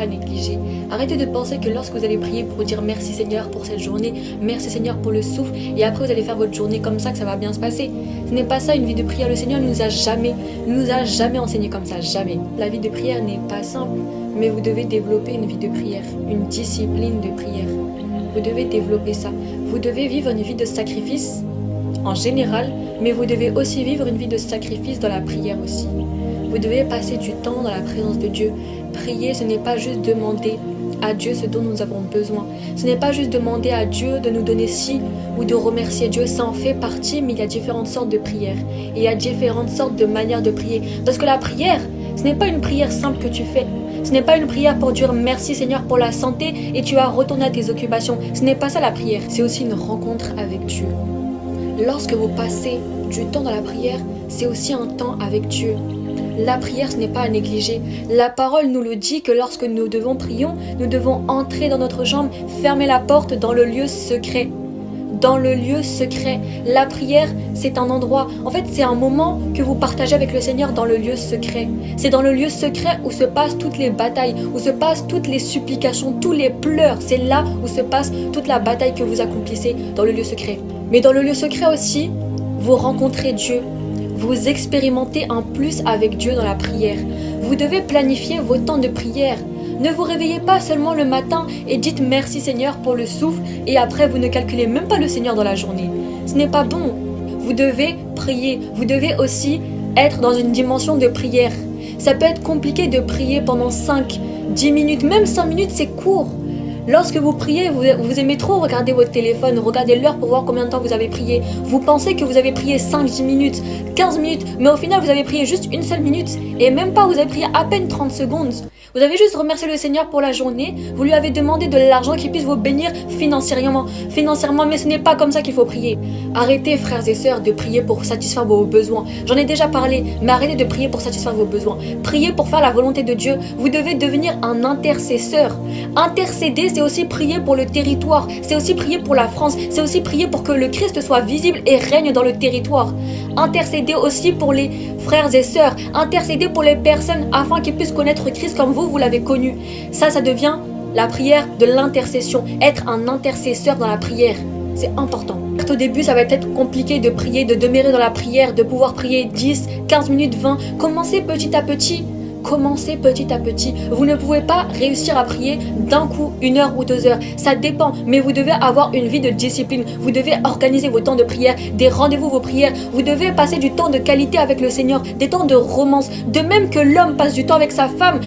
à négliger. Arrêtez de penser que lorsque vous allez prier pour dire merci Seigneur pour cette journée, merci Seigneur pour le souffle, et après vous allez faire votre journée comme ça, que ça va bien se passer. Ce n'est pas ça une vie de prière. Le Seigneur ne nous a jamais enseigné comme ça, jamais. La vie de prière n'est pas simple, mais vous devez développer une vie de prière, une discipline de prière. Vous devez développer ça. Vous devez vivre une vie de sacrifice en général, mais vous devez aussi vivre une vie de sacrifice dans la prière aussi. Vous devez passer du temps dans la présence de Dieu. Prier, ce n'est pas juste demander à Dieu ce dont nous avons besoin. Ce n'est pas juste demander à Dieu de nous donner ci ou de remercier Dieu. Ça en fait partie, mais il y a différentes sortes de prières. Et il y a différentes sortes de manières de prier. Parce que la prière, ce n'est pas une prière simple que tu fais. Ce n'est pas une prière pour dire merci Seigneur pour la santé et tu vas retourner à tes occupations. Ce n'est pas ça la prière. C'est aussi une rencontre avec Dieu. Lorsque vous passez du temps dans la prière, c'est aussi un temps avec Dieu. La prière, ce n'est pas à négliger. La parole nous le dit que lorsque nous devons prier, nous devons entrer dans notre chambre, fermer la porte dans le lieu secret. Dans le lieu secret. La prière, c'est un endroit, en fait, c'est un moment que vous partagez avec le Seigneur dans le lieu secret. C'est dans le lieu secret où se passent toutes les batailles, où se passent toutes les supplications, tous les pleurs. C'est là où se passe toute la bataille que vous accomplissez dans le lieu secret. Mais dans le lieu secret aussi, vous rencontrez Dieu. Vous expérimentez un plus avec Dieu dans la prière. Vous devez planifier vos temps de prière. Ne vous réveillez pas seulement le matin et dites merci Seigneur pour le souffle et après vous ne calculez même pas le Seigneur dans la journée. Ce n'est pas bon. Vous devez prier. Vous devez aussi être dans une dimension de prière. Ça peut être compliqué de prier pendant 5, 10 minutes, même 5 minutes c'est court. Lorsque vous priez, vous aimez trop regarder votre téléphone, regarder l'heure pour voir combien de temps vous avez prié. Vous pensez que vous avez prié 5, 10 minutes, 15 minutes, mais au final vous avez prié juste une seule minute et même pas, vous avez prié à peine 30 secondes. Vous avez juste remercié le Seigneur pour la journée, vous lui avez demandé de l'argent qui puisse vous bénir financièrement, mais ce n'est pas comme ça qu'il faut prier. Arrêtez frères et sœurs de prier pour satisfaire vos besoins. J'en ai déjà parlé, mais arrêtez de prier pour satisfaire vos besoins. Priez pour faire la volonté de Dieu. Vous devez devenir un intercesseur. Intercéder, c'est aussi prier pour le territoire, c'est aussi prier pour la France, c'est aussi prier pour que le Christ soit visible et règne dans le territoire. Intercéder aussi pour les frères et sœurs, intercéder pour les personnes afin qu'ils puissent connaître Christ comme vous l'avez connu. Ça devient la prière de l'intercession, être un intercesseur dans la prière. C'est important. Au début, ça va être compliqué de prier, de demeurer dans la prière, de pouvoir prier 10, 15 minutes, 20. Commencez petit à petit. Commencez petit à petit. Vous ne pouvez pas réussir à prier d'un coup, 1 heure ou 2 heures. Ça dépend, mais vous devez avoir une vie de discipline. Vous devez organiser vos temps de prière, des rendez-vous, vos prières. Vous devez passer du temps de qualité avec le Seigneur, des temps de romance. De même que l'homme passe du temps avec sa femme.